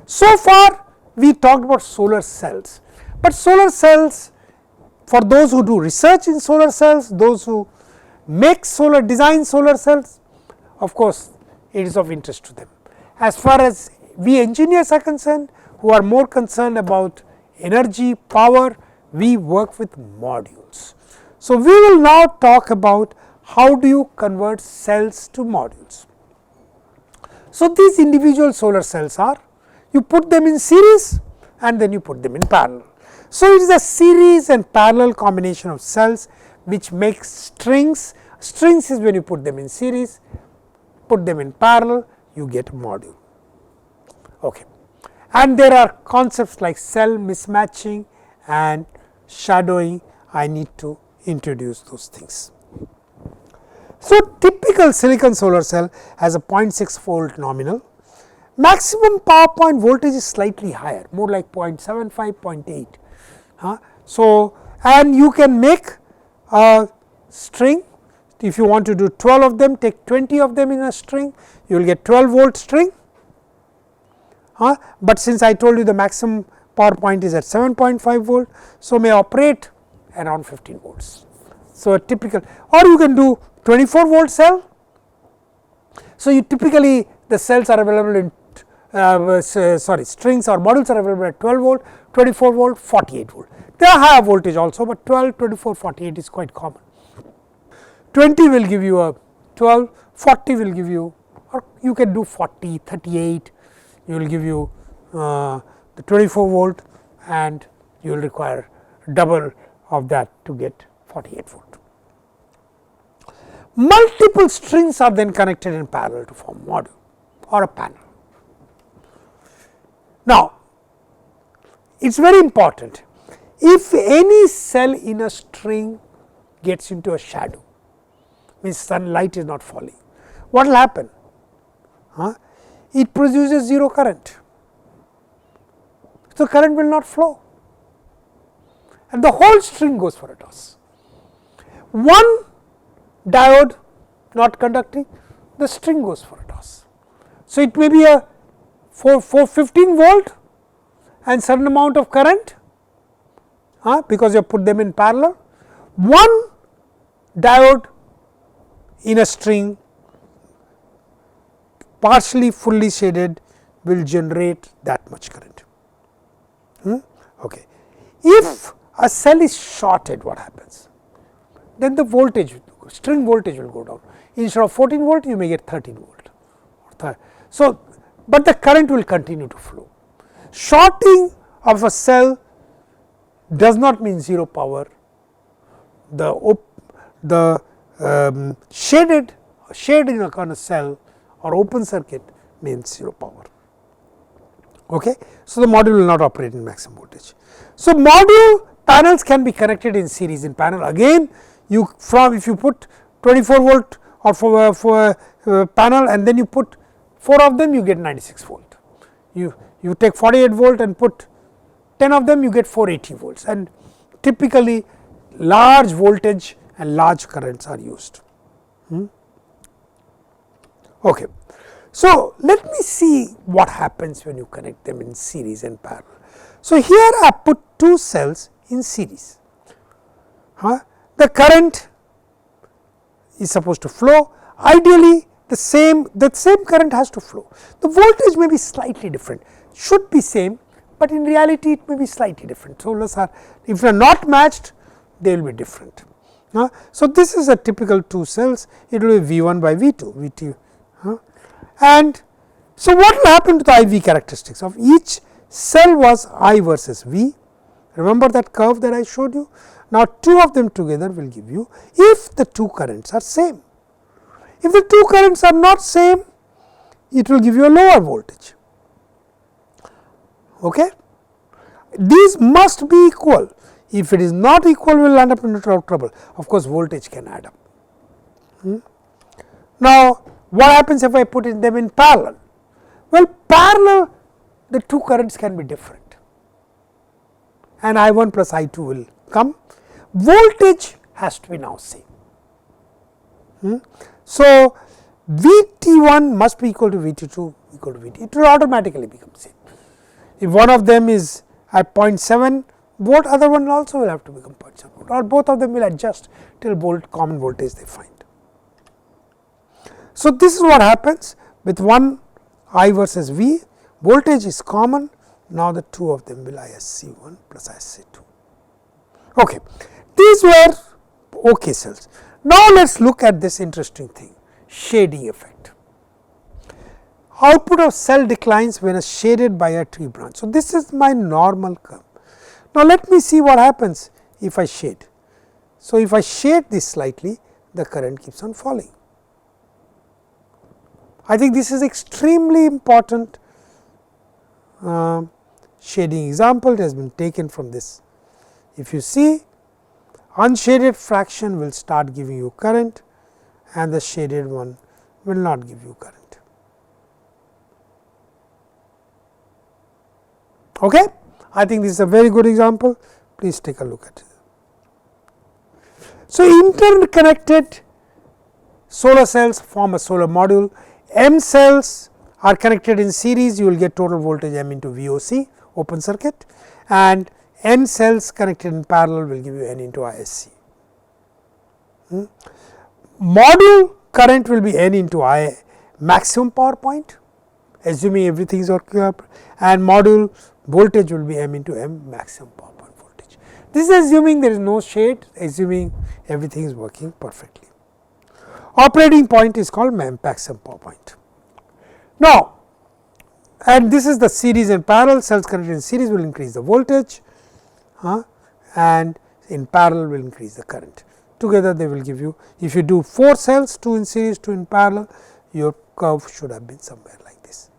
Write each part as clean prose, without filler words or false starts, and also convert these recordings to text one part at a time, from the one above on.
So far we talked about solar cells, but solar cells, for those who do research in solar cells, those who make design solar cells, of course it is of interest to them. As far as we engineers are concerned, who are more concerned about energy, power, we work with modules. So, we will now talk about how do you convert cells to modules. So, these individual solar cells are, you put them in series and then you put them in parallel. So, it is a series and parallel combination of cells which makes strings. Strings is when you put them in series, put them in parallel, you get a module. Okay. And there are concepts like cell mismatching and shadowing. I need to introduce those things. So, typical silicon solar cell has a 0.6 volt nominal. Maximum power point voltage is slightly higher, more like 0.75, 0.8. So, and you can make a string. If you want to do 12 of them, take 20 of them in a string, you will get 12 volt string. But since I told you the maximum power point is at 7.5 volt, so may operate around 15 volts. So, a typical, or you can do 24 volt cell. So, you typically the cells are available in strings or modules are available at 12 volt, 24 volt, 48 volt. They are higher voltage also, but 12, 24, 48 is quite common. 20 will give you a 12, 40 will give you, or you can do 40, 38, you will give you the 24 volt, and you will require double of that to get 48 volt. Multiple strings are then connected in parallel to form module or a panel. Now, it is very important, if any cell in a string gets into a shadow, means sunlight is not falling, what will happen? It produces 0 current. So, current will not flow and the whole string goes for a toss. One diode not conducting, the string goes for a toss. So, it may be a 15 volt and certain amount of current, because you have put them in parallel. One diode in a string partially fully shaded will generate that much current. Okay. If a cell is shorted, what happens? Then the voltage, string voltage will go down. Instead of 14 volt, you may get 13 volt. So, but the current will continue to flow. Shorting of a cell does not mean 0 power. The shading on a cell or open circuit means 0 power. Okay. So, the module will not operate in maximum voltage. So, module panels can be connected in series in panel. Again, if you put 24 volt or for a panel and then you put 4 of them, you get 96 volt. You take 48 volt and put 10 of them, you get 480 volts, and typically large voltage and large currents are used. Okay. So, let me see what happens when you connect them in series and parallel. So, here I put 2 cells in series. The current is supposed to flow, ideally the same current has to flow. The voltage may be slightly different, should be same, but in reality it may be slightly different. Solars are, if they are not matched, they will be different. So, this is a typical 2 cells, it will be V1 by V2, V2. And so, what will happen to the IV characteristics of each cell was I versus V. Remember that curve that I showed you. Now, 2 of them together will give you, if the 2 currents are same. If the 2 currents are not same, it will give you a lower voltage. Okay? These must be equal. If it is not equal, we will end up in trouble. Of course, voltage can add up. Now, what happens if I put them in parallel? Well, parallel, the 2 currents can be different, and I1 plus I2 will come. Voltage has to be now same. So, VT1 must be equal to VT2 equal to VT, it will automatically become same. If one of them is at 0.7 volt, other one also will have to become 0.7 volt, or both of them will adjust till common voltage they find. So, this is what happens with one I versus V, voltage is common. Now, the two of them will ISC1 plus ISC2. Okay. These were OK cells. Now, let us look at this interesting thing, shading effect. Output of cell declines when is shaded by a tree branch. So, this is my normal curve. Now, let me see what happens if I shade. So, if I shade this slightly, the current keeps on falling. I think this is extremely important shading example. It has been taken from this. If you see, unshaded fraction will start giving you current and the shaded one will not give you current. Okay? I think this is a very good example. Please take a look at it. So, interconnected solar cells form a solar module. M cells are connected in series, you will get total voltage M into VOC, open circuit, and N cells connected in parallel will give you N into ISC. Module current will be N into I maximum power point, assuming everything is working up, and module voltage will be M into M maximum power point voltage. This is assuming there is no shade, assuming everything is working perfectly. Operating point is called maximum power point. Now, and this is the series and parallel, cells connected in series will increase the voltage and in parallel will increase the current. Together they will give you, if you do 4 cells, 2 in series, 2 in parallel, your curve should have been somewhere like this.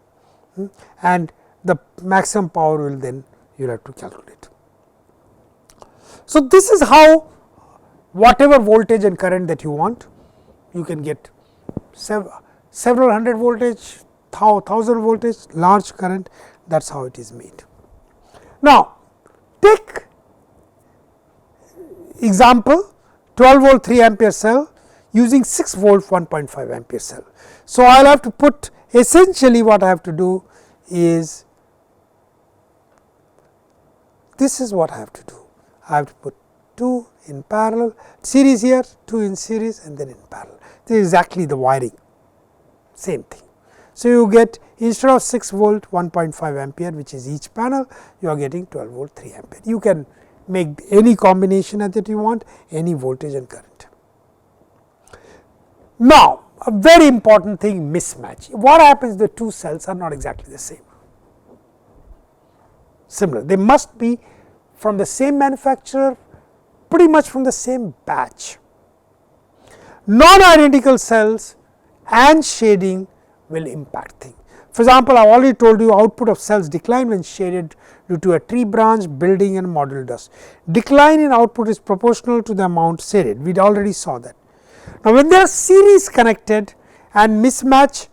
And the maximum power will then you will have to calculate. So, this is how whatever voltage and current that you want, you can get several hundred voltage, 1000 voltage, large current, that is how it is made. Now, take example 12 volt 3 ampere cell using 6 volt 1.5 ampere cell. So, I will have to put essentially what I have to do is this is what I have to do. I have to put 2 in parallel, series here, 2 in series and then in parallel. This is exactly the wiring, same thing. So, you get instead of 6 volt 1.5 ampere which is each panel, you are getting 12 volt 3 ampere. You can make any combination that you want, any voltage and current. Now, a very important thing, mismatch. What happens, the two cells are not exactly the same, similar. They must be from the same manufacturer, pretty much from the same batch. Non-identical cells and shading will impact things. For example, I have already told you output of cells decline when shaded due to a tree branch, building and module dust. Decline in output is proportional to the amount shaded, we already saw that. Now, when they are series connected and mismatch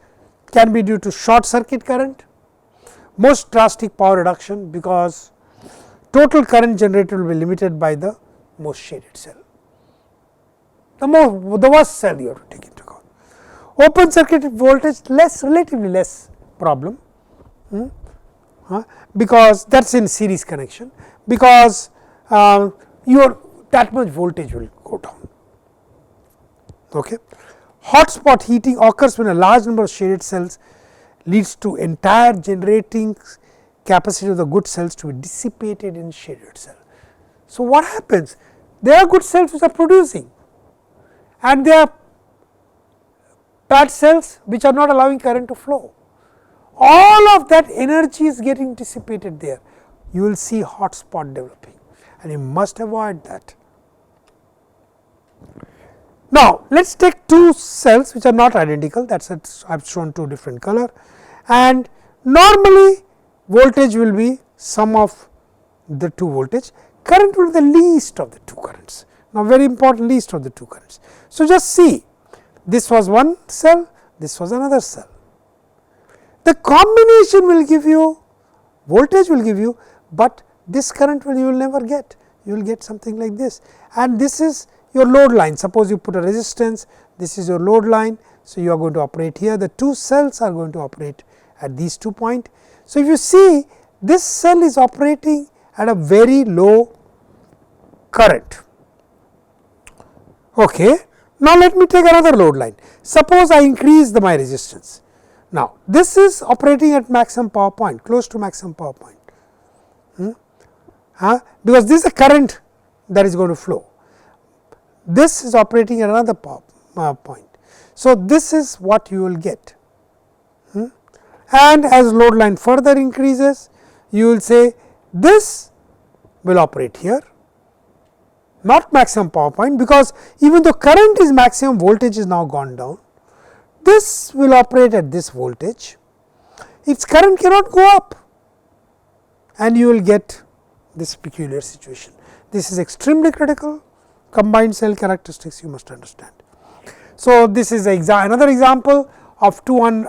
can be due to short circuit current, most drastic power reduction, because total current generated will be limited by the most shaded cell, the worst cell you have to take into account. Open circuit voltage relatively less problem, because that is in series connection, because that much voltage will go down. Okay. Hotspot heating occurs when a large number of shaded cells leads to entire generating capacity of the good cells to be dissipated in shaded cell. So, what happens? There are good cells which are producing and there are bad cells which are not allowing current to flow. All of that energy is getting dissipated there. You will see hot spot developing and you must avoid that. Now, let us take two cells which are not identical, that is I have shown two different color, and normally voltage will be sum of the two voltage, current will be the least of the two currents. Now, very important, least of the two currents. So, just see, this was one cell, this was another cell. The combination will give you, voltage will give you, but this current will you will never get, you will get something like this, and this is your load line. Suppose you put a resistance, this is your load line. So, you are going to operate here, the two cells are going to operate at these 2 points. So, if you see this cell is operating at a very low current. Okay. Now, let me take another load line. Suppose I increase my resistance. Now, this is operating at maximum power point, close to maximum power point, because this is the current that is going to flow. This is operating at another power point. So, this is what you will get, and as load line further increases, you will say this will operate here, not maximum power point, because even though current is maximum, voltage is now gone down. This will operate at this voltage, its current cannot go up, and you will get this peculiar situation. This is extremely critical combined cell characteristics, you must understand. So, this is another example of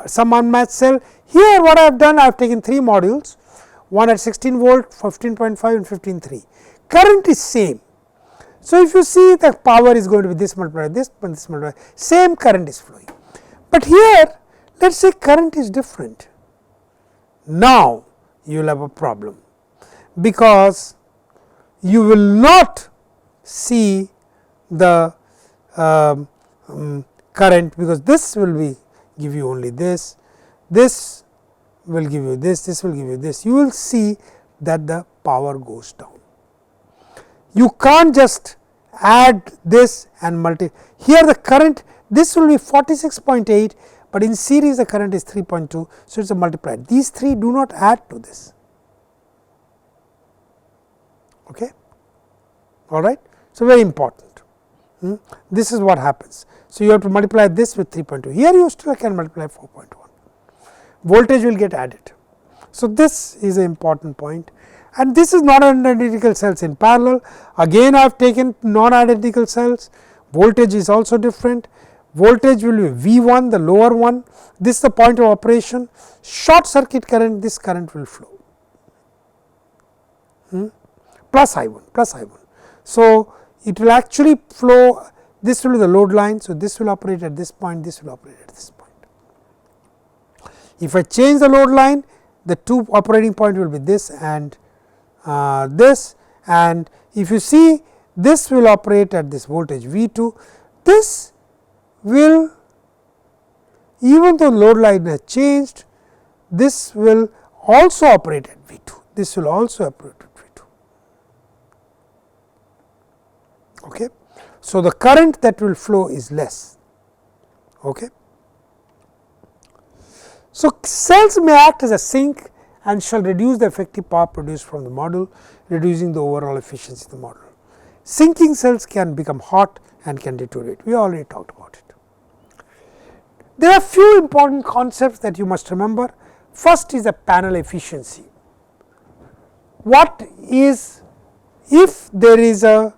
some unmatched cell. Here what I have done, I have taken 3 modules, one at 16 volt, 15.5 and 15.3. Current is same. So, if you see the power is going to be this multiplied this multiplied, same current is flowing. But here let us say current is different. Now, you will have a problem, because you will not see the current, because this will be give you only this will give you this will give you this. You will see that the power goes down. You can't just add this and multiply. Here the current, this will be 46.8, but in series the current is 3.2. So, it is a multiplied. These 3 do not add to this. Okay. All right. So, very important. This is what happens. So, you have to multiply this with 3.2. Here you still can multiply 4.1. Voltage will get added. So, this is an important point, and this is non-identical cells in parallel. Again, I have taken non-identical cells. Voltage is also different. Voltage will be V1, the lower one. This is the point of operation. Short circuit current, this current will flow. Plus I1, plus I1. So, it will actually flow, this will be the load line. So, this will operate at this point, this will operate at this point. If I change the load line, the 2 operating point will be this and this, and if you see, this will operate at this voltage V2. This will, even though load line has changed, this will also operate at V2. This will also operate at V2. Okay. So, the current that will flow is less. Okay. So, cells may act as a sink and shall reduce the effective power produced from the module, reducing the overall efficiency of the module. Sinking cells can become hot and can deteriorate. We already talked about it. There are few important concepts that you must remember. First is the panel efficiency. What is, if there is a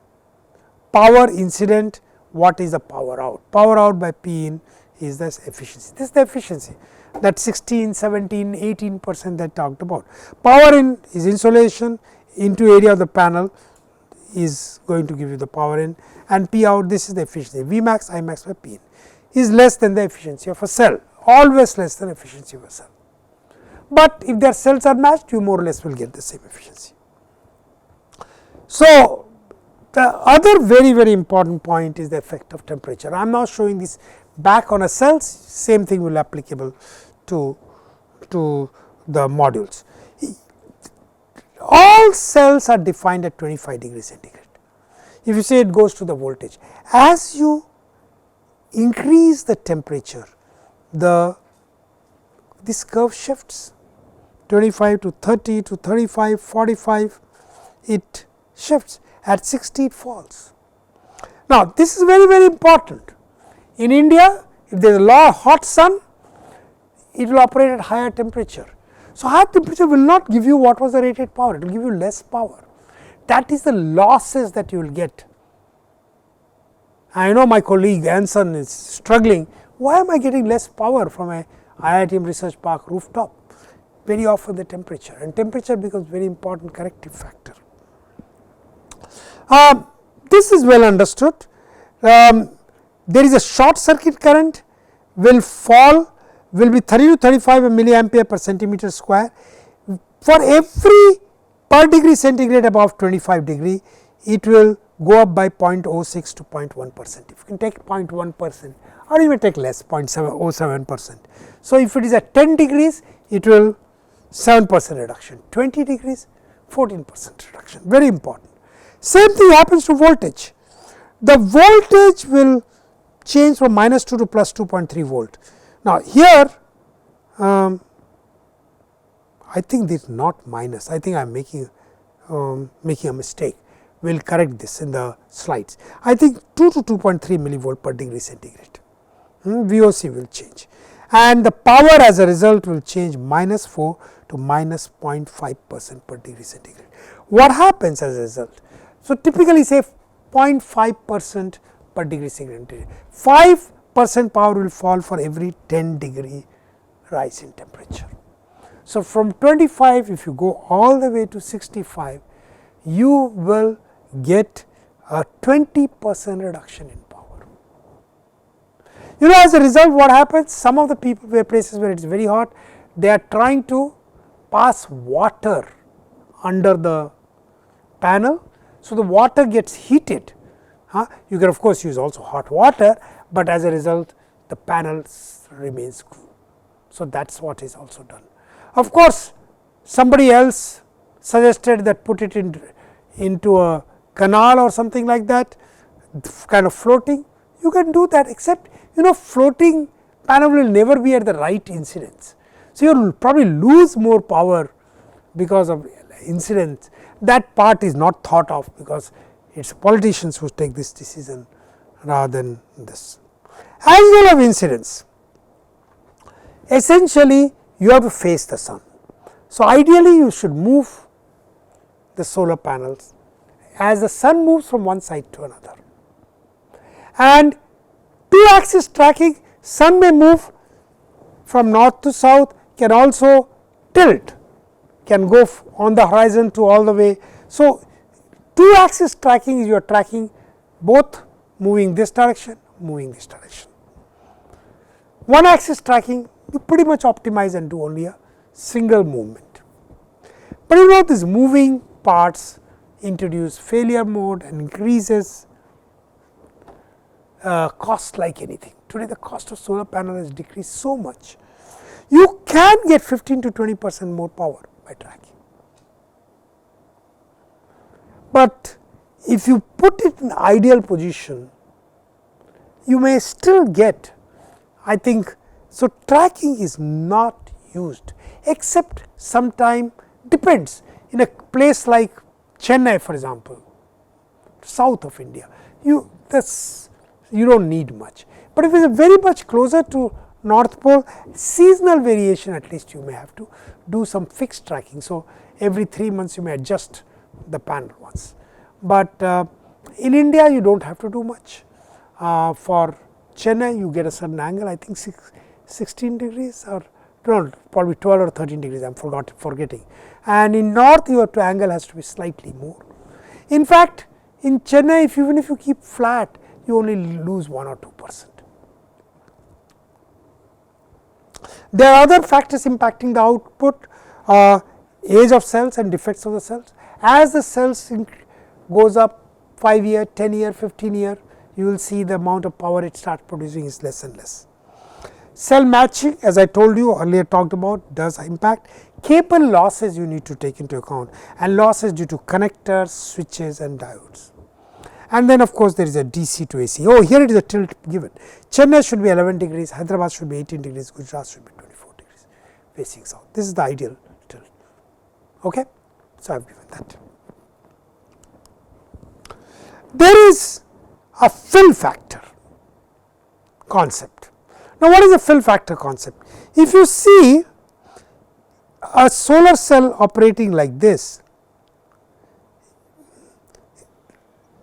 power incident, what is the power out? Power out by P in is the efficiency. This is the efficiency, that 16, 17, 18% that talked about. Power in is insolation into area of the panel is going to give you the power in, and P out, this is the efficiency. V max, I max by P in is less than the efficiency of a cell, always less than efficiency of a cell. But if their cells are matched, you more or less will get the same efficiency. So, the other very important point is the effect of temperature. I am now showing this back on a cells, same thing will be applicable to the modules. All cells are defined at 25 degrees centigrade. If you say it goes to the voltage, as you increase the temperature, this curve shifts 25 to 30 to 35, 45, it shifts. At 60 it falls. Now, this is very important. In India, if there is a hot sun, it will operate at higher temperature. So, higher temperature will not give you what was the rated power, it will give you less power. That is the losses that you will get. I know my colleague Anson is struggling, why am I getting less power from a IITM Research Park rooftop? Very often the temperature, and temperature becomes very important corrective factor. This is well understood. There is a short circuit current will fall, will be 30 to 35 milliampere per centimeter square. For every per degree centigrade above 25 degree, it will go up by 0.06 to 0.1%. If you can take 0.1% or even take less 0.07%. So, if it is at 10 degrees, it will 7% reduction, 20 degrees 14% reduction, very important. Same thing happens to voltage. The voltage will change from -2 to +2.3 volt. Now, here I think this is not minus, I think I am making a mistake. We will correct this in the slides. I think 2 to 2.3 millivolt per degree centigrade, VOC will change, and the power as a result will change -4 to -0.5% per degree centigrade. What happens as a result? So, typically say 0.5% per degree centigrade, 5% power will fall for every 10 degree rise in temperature. So, from 25 if you go all the way to 65, you will get a 20% reduction in power. You know, as a result what happens, some of the people where places where it is very hot, they are trying to pass water under the panel. So, the water gets heated, you can of course use also hot water, but as a result the panel remains cool. So, that is what is also done. Of course, somebody else suggested that put it into a canal or something like that, kind of floating. You can do that, except floating panel will never be at the right incidence. So, you will probably lose more power because of incidence. That part is not thought of, because it is politicians who take this decision rather than this. Angle of incidence, essentially you have to face the sun. So, ideally you should move the solar panels as the sun moves from one side to another, and 2 axis tracking, sun may move from north to south, can also tilt, can go on the horizon to all the way. So, 2 axis tracking is you are tracking both moving this direction, moving this direction. 1 axis tracking you pretty much optimize and do only a single movement. But these moving parts introduce failure mode and increases cost like anything. Today the cost of solar panel has decreased so much. You can get 15 to 20% more power by tracking. But if you put it in ideal position, you may still get, I think. So, tracking is not used, except sometime, depends, in a place like Chennai for example, south of India, you do not need much. But if it is very much closer to North Pole, seasonal variation at least you may have to do some fixed tracking. So, every 3 months you may adjust the panel once, but in India you do not have to do much. For Chennai you get a certain angle, I think 16 degrees or no, probably 12 or 13 degrees, I am forgetting, and in north your angle has to be slightly more. In fact, in Chennai even if you keep flat, you only lose 1 or 2%. There are other factors impacting the output, age of cells and defects of the cells. As the cells goes up 5 year, 10 year, 15 year, you will see the amount of power it starts producing is less and less. Cell matching, as I told you earlier talked about, does impact. Cable losses you need to take into account, and losses due to connectors, switches and diodes. And then of course, there is a DC to AC. Oh, here it is a tilt given. Chennai should be 11 degrees, Hyderabad should be 18 degrees, Gujarat should be 24 degrees facing south. This is the ideal tilt. Okay? So, I have given that. There is a fill factor concept. Now, what is a fill factor concept? If you see a solar cell operating like this,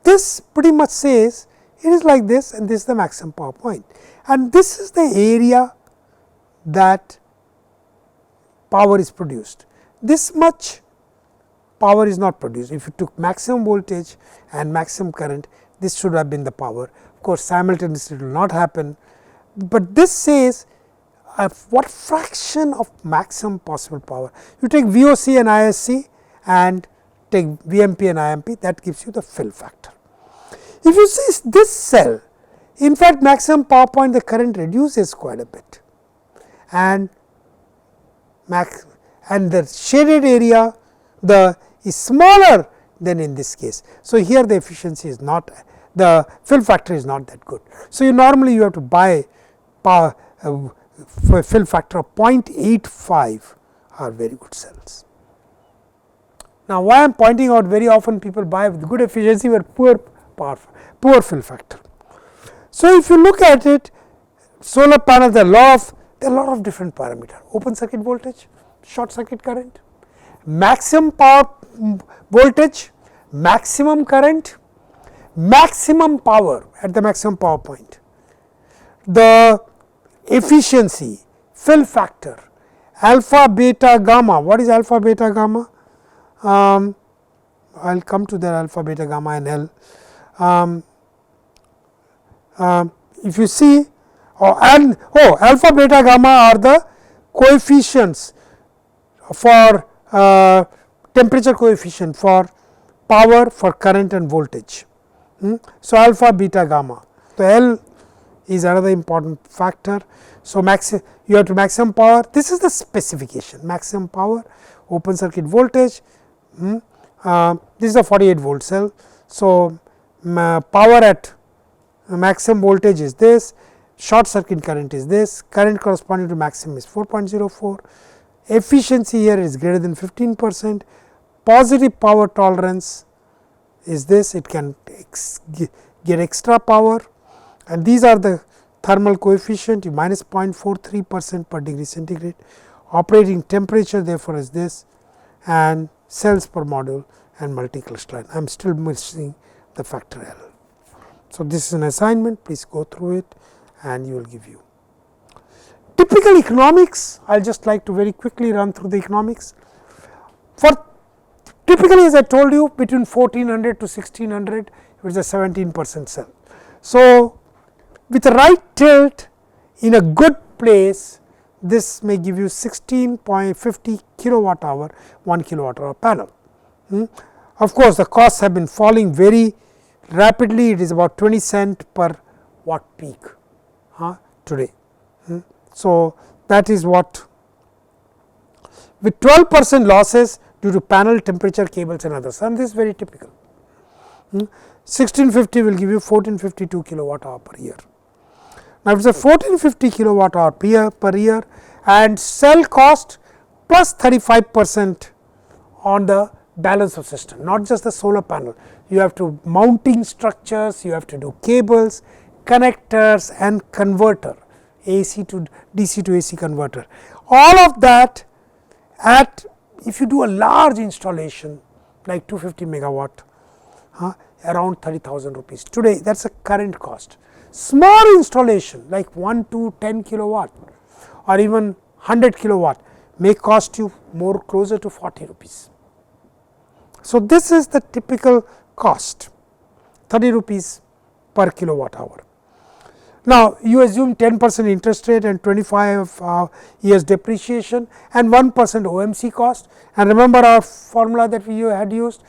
this pretty much says it is like this and this is the maximum power point, and this is the area that power is produced. This much power is not produced. If you took maximum voltage and maximum current, this should have been the power. Of course, simultaneously it will not happen, but this says what fraction of maximum possible power. You take VOC and ISC and take VMP and IMP, that gives you the fill factor. If you see this cell, in fact, maximum power point the current reduces quite a bit, and the shaded area is smaller than in this case. So, here the efficiency is not, the fill factor is not that good. So, you normally you have to buy power fill factor of 0.85 are very good cells. Now, why I am pointing out, very often people buy with good efficiency but poor fill factor. So, if you look at it, solar panel, there are a lot of different parameters: open circuit voltage, short circuit current, maximum power voltage, maximum current, maximum power at the maximum power point, the efficiency, fill factor, alpha, beta, gamma. What is alpha, beta, gamma? I will come to that alpha, beta, gamma and L. If you see, alpha, beta, gamma are the coefficients for temperature coefficient for power, for current and voltage. So, alpha, beta, gamma. So, L is another important factor. So, you have to maximum power, this is the specification, maximum power, open circuit voltage, this is a 48 volt cell. So, power at maximum voltage is this, short circuit current is this, current corresponding to maximum is 4.04, efficiency here is greater than 15%, positive power tolerance is this, it can get extra power, and these are the thermal coefficient minus 0.43% per degree centigrade, operating temperature therefore is this, and cells per module and multi-cluster. I am still missing the factor L. So, this is an assignment, please go through it and you will give you. Typical economics, I will just like to very quickly run through the economics. For typically, as I told you, between 1400 to 1600, it is a 17% cell. So, with the right tilt in a good place, this may give you 16.50 kilowatt hour, 1 kilowatt hour panel. Of course, the costs have been falling very rapidly, it is about 20 cent per watt peak today. So, that is what, with 12% losses due to panel, temperature, cables and others, and this is very typical. 1650 will give you 1452 kilowatt hour per year. Now, it is a 1450 kilowatt hour per year and cell cost plus 35% on the balance of system, not just the solar panel. You have to mounting structures, you have to do cables, connectors and converter, AC to DC to AC converter. All of that at, if you do a large installation like 250 megawatt, around 30,000 rupees today, that is a current cost. Small installation like 1 to 10 kilowatt or even 100 kilowatt may cost you more, closer to 40 rupees. So, this is the typical cost, 30 rupees per kilowatt hour. Now, you assume 10% interest rate and 25 years depreciation and 1% OMC cost, and remember our formula that we had used,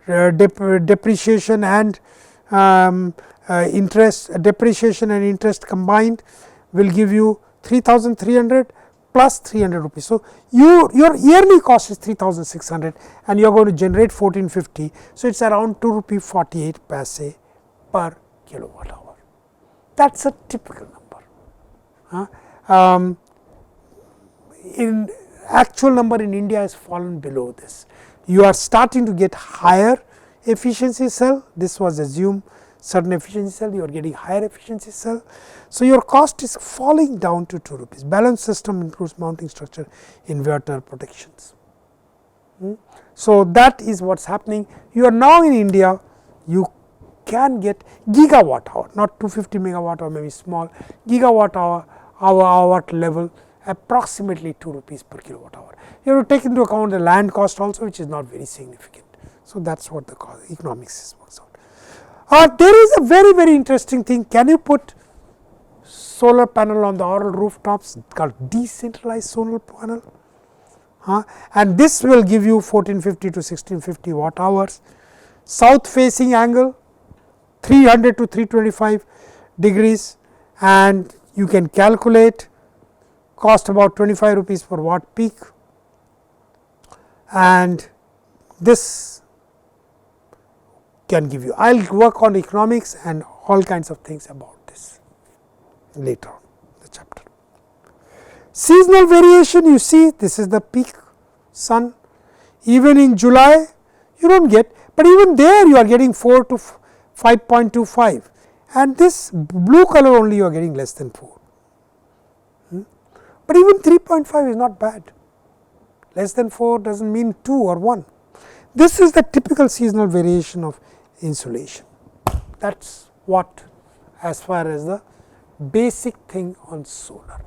depreciation and depreciation and interest combined will give you 3,300 plus 300 rupees. So, your yearly cost is 3,600 and you are going to generate 1450. So, it is around 2 rupee 48 paise per kilowatt hour. That is a typical number. In actual number in India has fallen below this. You are starting to get higher efficiency cell, this was assumed certain efficiency cell, you are getting higher efficiency cell. So, your cost is falling down to 2 rupees. Balance system includes mounting structure, inverter, protections. So, that is what is happening. You are now in India, you can get gigawatt hour, not 250 megawatt or maybe small, gigawatt hour level approximately 2 rupees per kilowatt hour. You have to take into account the land cost also, which is not very significant. So, that is what the economics works out. There is a very interesting thing, can you put solar panel on the oral rooftops called decentralized solar panel, and this will give you 1450 to 1650 watt hours. South facing angle 300 to 325 degrees, and you can calculate cost about 25 rupees per watt peak, and this can give you. I will work on economics and all kinds of things about this later on in the chapter. Seasonal variation, you see this is the peak sun, even in July you do not get, but even there you are getting 4 to 5.25, and this blue color only you are getting less than 4, but even 3.5 is not bad, less than 4 does not mean 2 or 1. This is the typical seasonal variation of insolation. That is what as far as the basic thing on solar.